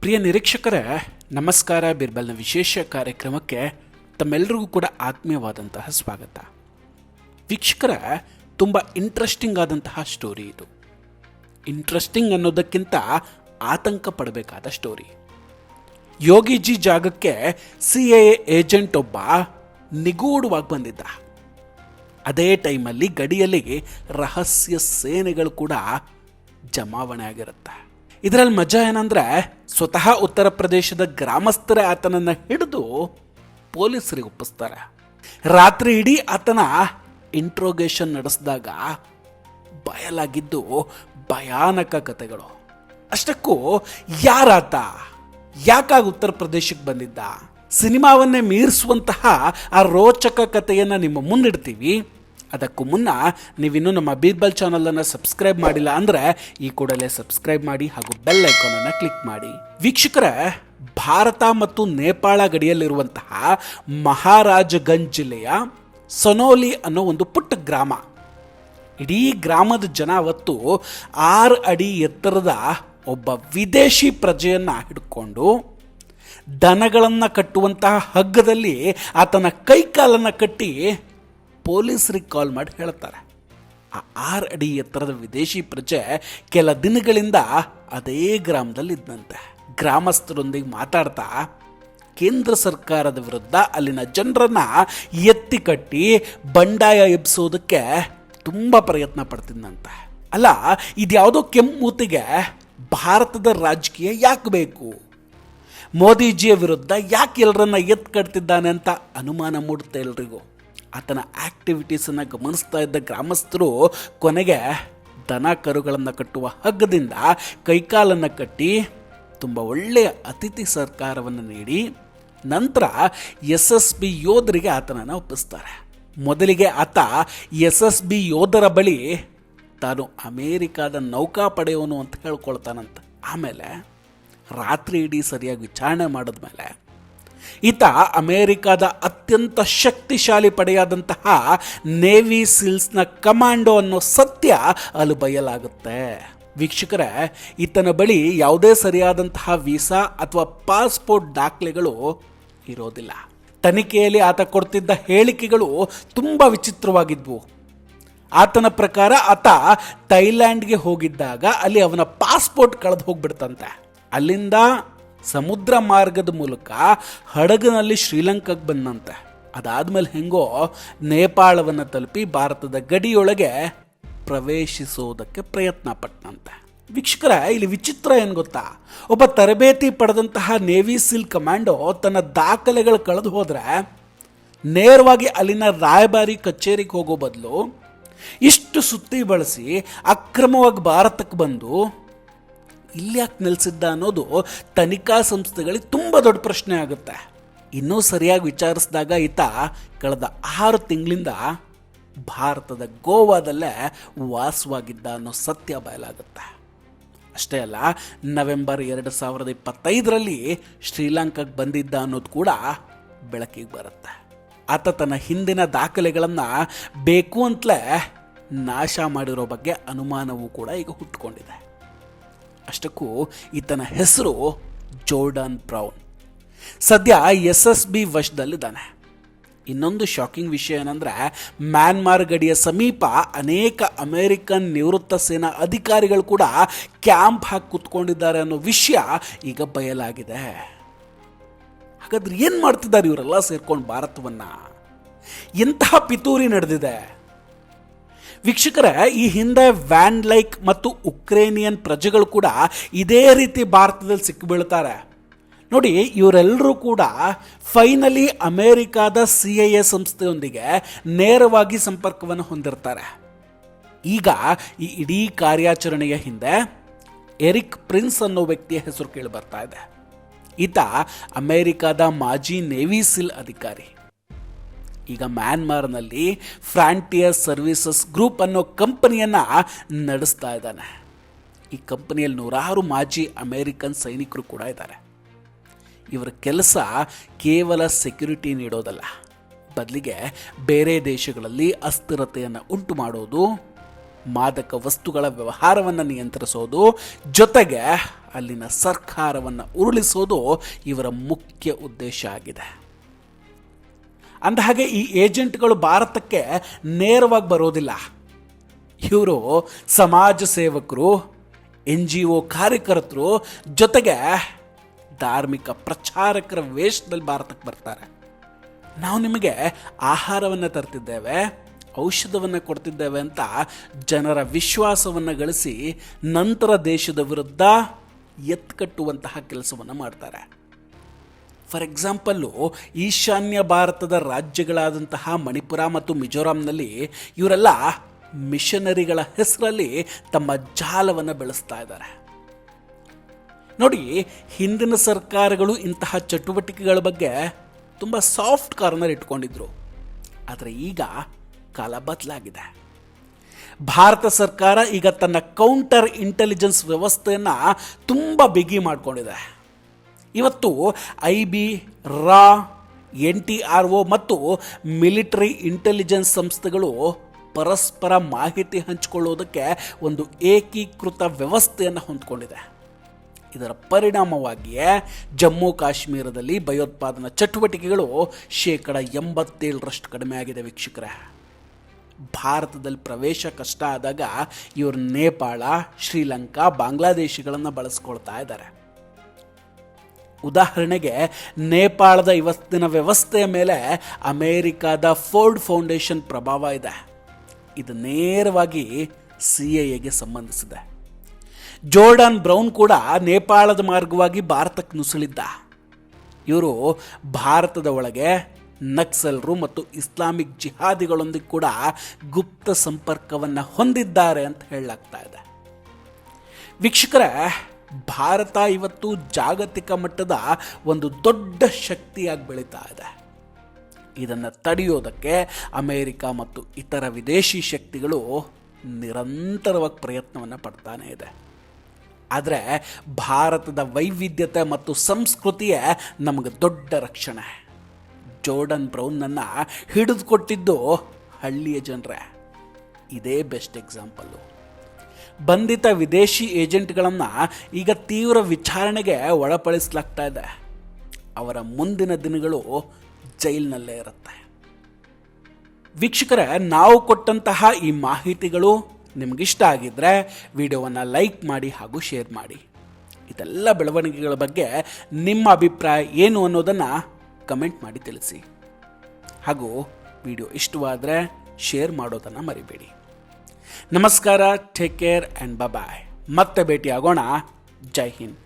ಪ್ರಿಯ ನಿರೀಕ್ಷಕರೇ, ನಮಸ್ಕಾರ. ಬಿರ್ಬಲ್ನ ವಿಶೇಷ ಕಾರ್ಯಕ್ರಮಕ್ಕೆ ತಮ್ಮೆಲ್ಲರಿಗೂ ಕೂಡ ಆತ್ಮೀಯವಾದಂತಹ ಸ್ವಾಗತ. ವೀಕ್ಷಕರೇ, ತುಂಬ ಇಂಟ್ರೆಸ್ಟಿಂಗ್ ಆದಂತಹ ಸ್ಟೋರಿ ಇದು. ಇಂಟ್ರೆಸ್ಟಿಂಗ್ ಅನ್ನೋದಕ್ಕಿಂತ ಆತಂಕ ಪಡಬೇಕಾದ ಸ್ಟೋರಿ. ಯೋಗಿಜಿ ಜಾಗಕ್ಕೆ CIA ಏಜೆಂಟ್ ಒಬ್ಬ ನಿಗೂಢವಾಗಿ ಬಂದಿದ್ದ. ಅದೇ ಟೈಮಲ್ಲಿ ಗಡಿಯಲ್ಲಿ ರಹಸ್ಯ ಸೇನೆಗಳು ಕೂಡ ಜಮಾವಣೆ ಆಗಿರುತ್ತೆ. ಇದರಲ್ಲಿ ಮಜಾ ಏನಂದ್ರೆ, ಸ್ವತಃ ಉತ್ತರ ಪ್ರದೇಶದ ಗ್ರಾಮಸ್ಥರೇ ಆತನನ್ನ ಹಿಡಿದು ಪೊಲೀಸರಿಗೆ ಒಪ್ಪಿಸ್ತಾರೆ. ರಾತ್ರಿ ಇಡೀ ಆತನ ಇಂಟ್ರೋಗೇಷನ್ ನಡೆಸಿದಾಗ ಬಯಲಾಗಿದ್ದು ಭಯಾನಕ ಕಥೆಗಳು. ಅಷ್ಟಕ್ಕೂ ಯಾರಾತ, ಯಾಕಾಗ ಉತ್ತರ ಪ್ರದೇಶಕ್ಕೆ ಬಂದಿದ್ದ, ಸಿನಿಮಾವನ್ನೇ ಮೀರಿಸುವಂತಹ ಆ ರೋಚಕ ಕಥೆಯನ್ನು ನಿಮ್ಮ ಮುಂದಿಡ್ತೀವಿ. ಅದಕ್ಕೂ ಮುನ್ನ ನೀವಿನ್ನೂ ನಮ್ಮ ಬೀರ್ಬಲ್ ಚಾನಲನ್ನು ಸಬ್ಸ್ಕ್ರೈಬ್ ಮಾಡಿಲ್ಲ ಅಂದರೆ ಈ ಕೂಡಲೇ ಸಬ್ಸ್ಕ್ರೈಬ್ ಮಾಡಿ ಹಾಗೂ ಬೆಲ್ ಐಕಾನನ್ನು ಕ್ಲಿಕ್ ಮಾಡಿ. ವೀಕ್ಷಕರೇ, ಭಾರತ ಮತ್ತು ನೇಪಾಳ ಗಡಿಯಲ್ಲಿರುವಂತಹ ಮಹಾರಾಜಗಂಜ್ ಜಿಲ್ಲೆಯ ಸನೋಲಿ ಅನ್ನೋ ಒಂದು ಪುಟ್ಟ ಗ್ರಾಮ. ಇಡೀ ಗ್ರಾಮದ ಜನ ಅವತ್ತು 6 ಅಡಿ ಎತ್ತರದ ಒಬ್ಬ ವಿದೇಶಿ ಪ್ರಜೆಯನ್ನು ಹಿಡ್ಕೊಂಡು ದನಗಳನ್ನು ಕಟ್ಟುವಂತಹ ಹಗ್ಗದಲ್ಲಿ ಆತನ ಕೈಕಾಲನ್ನು ಕಟ್ಟಿ ಪೊಲೀಸರಿಗೆ ಕಾಲ್ ಮಾಡಿ ಹೇಳ್ತಾರೆ. ಆ 6 ಅಡಿ ಎತ್ತರದ ವಿದೇಶಿ ಪ್ರಜೆ ಕೆಲ ದಿನಗಳಿಂದ ಅದೇ ಗ್ರಾಮದಲ್ಲಿ ಇದ್ದಂತೆ. ಗ್ರಾಮಸ್ಥರೊಂದಿಗೆ ಮಾತಾಡ್ತಾ ಕೇಂದ್ರ ಸರ್ಕಾರದ ವಿರುದ್ಧ ಅಲ್ಲಿನ ಜನರನ್ನ ಎತ್ತಿ ಕಟ್ಟಿ ಬಂಡಾಯ ಎಬ್ಸೋದಕ್ಕೆ ತುಂಬ ಪ್ರಯತ್ನ ಪಡ್ತಿದ್ದಂತೆ. ಅಲ್ಲ, ಇದ್ಯಾವುದೋ ಕೆಮ್ಮೂತಿಗೆ ಭಾರತದ ರಾಜಕೀಯ ಯಾಕೆ ಬೇಕು, ಮೋದಿಜಿಯ ವಿರುದ್ಧ ಯಾಕೆ ಎಲ್ಲರನ್ನ ಎತ್ತು ಕಟ್ತಿದ್ದಾನೆ ಅಂತ ಅನುಮಾನ ಮೂಡುತ್ತೆ ಎಲ್ರಿಗೂ. ಆತನ ಆಕ್ಟಿವಿಟೀಸನ್ನು ಗಮನಿಸ್ತಾ ಇದ್ದ ಗ್ರಾಮಸ್ಥರು ಕೊನೆಗೆ ದನ ಕರುಗಳನ್ನು ಕಟ್ಟುವ ಹಗ್ಗದಿಂದ ಕೈಕಾಲನ್ನು ಕಟ್ಟಿ ತುಂಬ ಒಳ್ಳೆಯ ಅತಿಥಿ ಸರ್ಕಾರವನ್ನು ನೀಡಿ ನಂತರ SSB ಯೋಧರಿಗೆ ಆತನನ್ನು ಒಪ್ಪಿಸ್ತಾರೆ. ಮೊದಲಿಗೆ ಆತ SSB ಯೋಧರ ಬಳಿ ತಾನು ಅಮೇರಿಕಾದ ನೌಕಾಪಡೆಯವನು ಅಂತ ಹೇಳ್ಕೊಳ್ತಾನಂತ. ಆಮೇಲೆ ರಾತ್ರಿ ಇಡೀ ಸರಿಯಾಗಿ ವಿಚಾರಣೆ ಮಾಡಿದ್ಮೇಲೆ ಈತ ಅಮೇರಿಕಾದ ಅತ್ಯಂತ ಶಕ್ತಿಶಾಲಿ ಪಡೆಯಾದಂತಹ ನೇವಿ ಸೀಲ್ಸ್ನ ಕಮಾಂಡೋ ಅನ್ನೋ ಸತ್ಯ ಅಲ್ಲಿ ಬಯಲಾಗುತ್ತೆ. ವೀಕ್ಷಕರೇ, ಈತನ ಬಳಿ ಯಾವುದೇ ಸರಿಯಾದಂತಹ ವೀಸಾ ಅಥವಾ ಪಾಸ್ಪೋರ್ಟ್ ದಾಖಲೆಗಳು ಇರೋದಿಲ್ಲ. ತನಿಖೆಯಲ್ಲಿ ಆತ ಕೊಡ್ತಿದ್ದ ಹೇಳಿಕೆಗಳು ತುಂಬ ವಿಚಿತ್ರವಾಗಿದ್ವು. ಆತನ ಪ್ರಕಾರ ಆತ ಥೈಲ್ಯಾಂಡ್ಗೆ ಹೋಗಿದ್ದಾಗ ಅಲ್ಲಿ ಅವನ ಪಾಸ್ಪೋರ್ಟ್ ಕಳೆದು ಹೋಗ್ಬಿಡ್ತಂತೆ. ಅಲ್ಲಿಂದ ಸಮುದ್ರ ಮಾರ್ಗದ ಮೂಲಕ ಹಡಗಿನಲ್ಲಿ ಶ್ರೀಲಂಕಾಗೆ ಬಂದಂತೆ. ಅದಾದ್ಮೇಲೆ ಹೆಂಗೋ ನೇಪಾಳವನ್ನು ತಲುಪಿ ಭಾರತದ ಗಡಿಯೊಳಗೆ ಪ್ರವೇಶಿಸೋದಕ್ಕೆ ಪ್ರಯತ್ನ ಪಟ್ಟನಂತೆ. ವೀಕ್ಷಕರ, ಇಲ್ಲಿ ವಿಚಿತ್ರ ಏನು ಗೊತ್ತಾ, ಒಬ್ಬ ತರಬೇತಿ ಪಡೆದಂತಹ ನೇವಿ ಸೀಲ್ ಕಮಾಂಡೋ ತನ್ನ ದಾಖಲೆಗಳು ಕಳೆದು ಹೋದರೆ ನೇರವಾಗಿ ಅಲ್ಲಿನ ರಾಯಭಾರಿ ಕಚೇರಿಗೆ ಹೋಗೋ ಬದಲು ಇಷ್ಟು ಸುತ್ತಿ ಬಳಸಿ ಅಕ್ರಮವಾಗಿ ಭಾರತಕ್ಕೆ ಬಂದು ಇಲ್ಲಿ ಯಾಕೆ ನಿಲ್ಲಿಸಿದ್ದ ಅನ್ನೋದು ತನಿಖಾ ಸಂಸ್ಥೆಗಳಿಗೆ ತುಂಬ ದೊಡ್ಡ ಪ್ರಶ್ನೆ ಆಗುತ್ತೆ. ಇನ್ನೂ ಸರಿಯಾಗಿ ವಿಚಾರಿಸಿದಾಗ ಈತ ಕಳೆದ 6 ತಿಂಗಳಿಂದ ಭಾರತದ ಗೋವಾದಲ್ಲೇ ವಾಸವಾಗಿದ್ದ ಅನ್ನೋ ಸತ್ಯ ಬಯಲಾಗುತ್ತೆ. ಅಷ್ಟೇ ಅಲ್ಲ, ನವೆಂಬರ್ 2025ರಲ್ಲಿ ಶ್ರೀಲಂಕಾಗೆ ಬಂದಿದ್ದ ಅನ್ನೋದು ಕೂಡ ಬೆಳಕಿಗೆ ಬರುತ್ತೆ. ಆತ ತನ್ನ ಹಿಂದಿನ ದಾಖಲೆಗಳನ್ನು ಬೇಕು ಅಂತಲೇ ನಾಶ ಮಾಡಿರೋ ಬಗ್ಗೆ ಅನುಮಾನವೂ ಕೂಡ ಈಗ ಹುಟ್ಟುಕೊಂಡಿದೆ. ಅಷ್ಟಕ್ಕೂ ಈತನ ಹೆಸರು ಜೋರ್ಡಾನ್ ಬ್ರೌನ್. ಸದ್ಯ SSB ವಶದಲ್ಲಿದ್ದಾನೆ. ಇನ್ನೊಂದು ಶಾಕಿಂಗ್ ವಿಷಯ ಏನಂದರೆ, ಮ್ಯಾನ್ಮಾರ್ ಗಡಿಯ ಸಮೀಪ ಅನೇಕ ಅಮೆರಿಕನ್ ನಿವೃತ್ತ ಸೇನಾ ಅಧಿಕಾರಿಗಳು ಕೂಡ ಕ್ಯಾಂಪ್ ಹಾಕಿ ಕೂತ್ಕೊಂಡಿದ್ದಾರೆ ಅನ್ನೋ ವಿಷಯ ಈಗ ಬಯಲಾಗಿದೆ. ಹಾಗಾದ್ರೆ ಏನು ಮಾಡ್ತಿದ್ದಾರೆ ಇವರೆಲ್ಲ ಸೇರ್ಕೊಂಡು ಭಾರತವನ್ನು? ಎಂತಹ ಪಿತೂರಿ ನಡೆದಿದೆ ವೀಕ್ಷಕರೇ. ಈ ಹಿಂದೆ ವ್ಯಾನ್ ಲೈಕ್ ಮತ್ತು ಉಕ್ರೇನಿಯನ್ ಪ್ರಜೆಗಳು ಕೂಡ ಇದೇ ರೀತಿ ಭಾರತದಲ್ಲಿ ಸಿಕ್ಕಿಬೀಳ್ತಾರೆ ನೋಡಿ. ಇವರೆಲ್ಲರೂ ಕೂಡ ಫೈನಲಿ ಅಮೆರಿಕಾದ CIA ಸಂಸ್ಥೆಯೊಂದಿಗೆ ನೇರವಾಗಿ ಸಂಪರ್ಕವನ್ನು ಹೊಂದಿರ್ತಾರೆ. ಈಗ ಈ ಇಡೀ ಕಾರ್ಯಾಚರಣೆಯ ಹಿಂದೆ ಎರಿಕ್ ಪ್ರಿನ್ಸ್ ಅನ್ನೋ ವ್ಯಕ್ತಿಯ ಹೆಸರು ಕೇಳಿ ಬರ್ತಾ ಇದೆ. ಈತ ಅಮೆರಿಕಾದ ಮಾಜಿ ನೇವಿ ಸೀಲ್ ಅಧಿಕಾರಿ. ಈಗ ಮ್ಯಾನ್ಮಾರ್ನಲ್ಲಿ ಫ್ರಾಂಟಿಯರ್ ಸರ್ವಿಸಸ್ ಗ್ರೂಪ್ ಅನ್ನೋ ಕಂಪನಿಯನ್ನು ನಡೆಸ್ತಾ ಇದ್ದಾನೆ. ಈ ಕಂಪನಿಯಲ್ಲಿ 100 ಮಾಜಿ ಅಮೇರಿಕನ್ ಸೈನಿಕರು ಕೂಡ ಇದ್ದಾರೆ. ಇವರ ಕೆಲಸ ಕೇವಲ ಸೆಕ್ಯುರಿಟಿ ನೀಡೋದಲ್ಲ, ಬದಲಿಗೆ ಬೇರೆ ದೇಶಗಳಲ್ಲಿ ಅಸ್ಥಿರತೆಯನ್ನು ಉಂಟು ಮಾಡೋದು ಮಾದಕ ವಸ್ತುಗಳ ವ್ಯವಹಾರವನ್ನು ನಿಯಂತ್ರಿಸೋದು, ಜೊತೆಗೆ ಅಲ್ಲಿನ ಸರ್ಕಾರವನ್ನು ಉರುಳಿಸೋದು ಇವರ ಮುಖ್ಯ ಉದ್ದೇಶ ಆಗಿದೆ. ಅಂದಹಾಗೆ ಈ ಏಜೆಂಟ್ಗಳು ಭಾರತಕ್ಕೆ ನೇರವಾಗಿ ಬರೋದಿಲ್ಲ. ಇವರು ಸಮಾಜ ಸೇವಕರು, NGO ಕಾರ್ಯಕರ್ತರು, ಜೊತೆಗೆ ಧಾರ್ಮಿಕ ಪ್ರಚಾರಕರ ವೇಷದಲ್ಲಿ ಭಾರತಕ್ಕೆ ಬರ್ತಾರೆ. ನಾವು ನಿಮಗೆ ಆಹಾರವನ್ನು ತರ್ತಿದ್ದೇವೆ, ಔಷಧವನ್ನು ಕೊಡ್ತಿದ್ದೇವೆ ಅಂತ ಜನರ ವಿಶ್ವಾಸವನ್ನು ಗಳಿಸಿ ನಂತರ ದೇಶದ ವಿರುದ್ಧ ಎತ್ಕಟ್ಟುವಂತಹ ಕೆಲಸವನ್ನು ಮಾಡ್ತಾರೆ. ಫಾರ್ ಎಕ್ಸಾಂಪಲ್ಲು, ಈಶಾನ್ಯ ಭಾರತದ ರಾಜ್ಯಗಳಾದಂತಹ ಮಣಿಪುರ ಮತ್ತು ಮಿಜೋರಾಂನಲ್ಲಿ ಇವರೆಲ್ಲ ಮಿಷನರಿಗಳ ಹೆಸರಲ್ಲಿ ತಮ್ಮ ಜಾಲವನ್ನು ಬೆಳೆಸ್ತಾ ಇದ್ದಾರೆ. ನೋಡಿ, ಹಿಂದಿನ ಸರ್ಕಾರಗಳು ಇಂತಹ ಚಟುವಟಿಕೆಗಳ ಬಗ್ಗೆ ತುಂಬ ಸಾಫ್ಟ್ ಕಾರ್ನರ್ ಇಟ್ಕೊಂಡಿದ್ರು. ಆದರೆ ಈಗ ಕಾಲ ಬದಲಾಗಿದೆ. ಭಾರತ ಸರ್ಕಾರ ಈಗ ತನ್ನ ಕೌಂಟರ್ ಇಂಟೆಲಿಜೆನ್ಸ್ ವ್ಯವಸ್ಥೆಯನ್ನು ತುಂಬ ಬಿಗಿ ಮಾಡಿಕೊಂಡಿದೆ. ಇವತ್ತು IB, RA, NTRO ಮತ್ತು ಮಿಲಿಟರಿ ಇಂಟೆಲಿಜೆನ್ಸ್ ಸಂಸ್ಥೆಗಳು ಪರಸ್ಪರ ಮಾಹಿತಿ ಹಂಚಿಕೊಳ್ಳುವುದಕ್ಕೆ ಒಂದು ಏಕೀಕೃತ ವ್ಯವಸ್ಥೆಯನ್ನು ಹೊಂದಿಕೊಂಡಿದೆ. ಇದರ ಪರಿಣಾಮವಾಗಿಯೇ ಜಮ್ಮು ಕಾಶ್ಮೀರದಲ್ಲಿ ಭಯೋತ್ಪಾದನಾ ಚಟುವಟಿಕೆಗಳು 87% ಕಡಿಮೆ ಆಗಿದೆ. ವೀಕ್ಷಕರೇ, ಭಾರತದಲ್ಲಿ ಪ್ರವೇಶ ಕಷ್ಟ ಆದಾಗ ಇವರು ನೇಪಾಳ, ಶ್ರೀಲಂಕಾ, ಬಾಂಗ್ಲಾದೇಶಗಳನ್ನು ಬಳಸ್ಕೊಳ್ತಾ ಇದ್ದಾರೆ. ಉದಾಹರಣೆಗೆ, ನೇಪಾಳದ ಇವತ್ತಿನ ವ್ಯವಸ್ಥೆಯ ಮೇಲೆ ಅಮೇರಿಕಾದ ಫೋರ್ಡ್ ಫೌಂಡೇಶನ್ ಪ್ರಭಾವ ಇದೆ. ಇದು ನೇರವಾಗಿ CIAಗೆ ಸಂಬಂಧಿಸಿದೆ. ಜೋರ್ಡಾನ್ ಬ್ರೌನ್ ಕೂಡ ನೇಪಾಳದ ಮಾರ್ಗವಾಗಿ ಭಾರತಕ್ಕೆ ನುಸುಳಿದ್ದ. ಇವರು ಭಾರತದ ಒಳಗೆ ನಕ್ಸಲರು ಮತ್ತು ಇಸ್ಲಾಮಿಕ್ ಜಿಹಾದಿಗಳೊಂದಿಗೆ ಕೂಡ ಗುಪ್ತ ಸಂಪರ್ಕವನ್ನು ಹೊಂದಿದ್ದಾರೆ ಅಂತ ಹೇಳಲಾಗ್ತಾ ಇದೆ. ವೀಕ್ಷಕರೇ, ಭಾರತ ಇವತ್ತು ಜಾಗತಿಕ ಮಟ್ಟದ ಒಂದು ದೊಡ್ಡ ಶಕ್ತಿಯಾಗಿ ಬೆಳೀತಾ ಇದೆ. ಇದನ್ನು ತಡೆಯೋದಕ್ಕೆ ಅಮೇರಿಕ ಮತ್ತು ಇತರ ವಿದೇಶಿ ಶಕ್ತಿಗಳು ನಿರಂತರವಾಗಿ ಪ್ರಯತ್ನವನ್ನು ಪಡ್ತಾನೇ ಇದೆ. ಆದರೆ ಭಾರತದ ವೈವಿಧ್ಯತೆ ಮತ್ತು ಸಂಸ್ಕೃತಿಯೇ ನಮಗೆ ದೊಡ್ಡ ರಕ್ಷಣೆ. ಜೋರ್ಡನ್ ಬ್ರೌನ್ನನ್ನು ಹಿಡಿದುಕೊಟ್ಟಿದ್ದು ಹಳ್ಳಿಯ ಜನರೇ. ಇದೇ ಬೆಸ್ಟ್ ಎಕ್ಸಾಂಪಲ್ಲು. ಬಂಧಿತ ವಿದೇಶಿ ಏಜೆಂಟ್ಗಳನ್ನು ಈಗ ತೀವ್ರ ವಿಚಾರಣೆಗೆ ಒಳಪಡಿಸಲಾಗ್ತಾ ಇದೆ. ಅವರ ಮುಂದಿನ ದಿನಗಳು ಜೈಲಿನಲ್ಲೇ ಇರುತ್ತೆ. ವೀಕ್ಷಕರೇ, ನಾವು ಕೊಟ್ಟಂತಹ ಈ ಮಾಹಿತಿಗಳು ನಿಮಗಿಷ್ಟ ಆಗಿದ್ದರೆ ವಿಡಿಯೋವನ್ನು ಲೈಕ್ ಮಾಡಿ ಹಾಗೂ ಶೇರ್ ಮಾಡಿ. ಇದೆಲ್ಲ ಬೆಳವಣಿಗೆಗಳ ಬಗ್ಗೆ ನಿಮ್ಮ ಅಭಿಪ್ರಾಯ ಏನು ಅನ್ನೋದನ್ನು ಕಮೆಂಟ್ ಮಾಡಿ ತಿಳಿಸಿ. ಹಾಗೂ ವಿಡಿಯೋ ಇಷ್ಟವಾದರೆ ಶೇರ್ ಮಾಡೋದನ್ನು ಮರಿಬೇಡಿ. ನಮಸ್ಕಾರ, ಟೇಕ್ ಕೇರ್ ಆ್ಯಂಡ್ ಬಾಯ್. ಮತ್ತೆ ಭೇಟಿಯಾಗೋಣ. ಜೈ ಹಿಂದ್.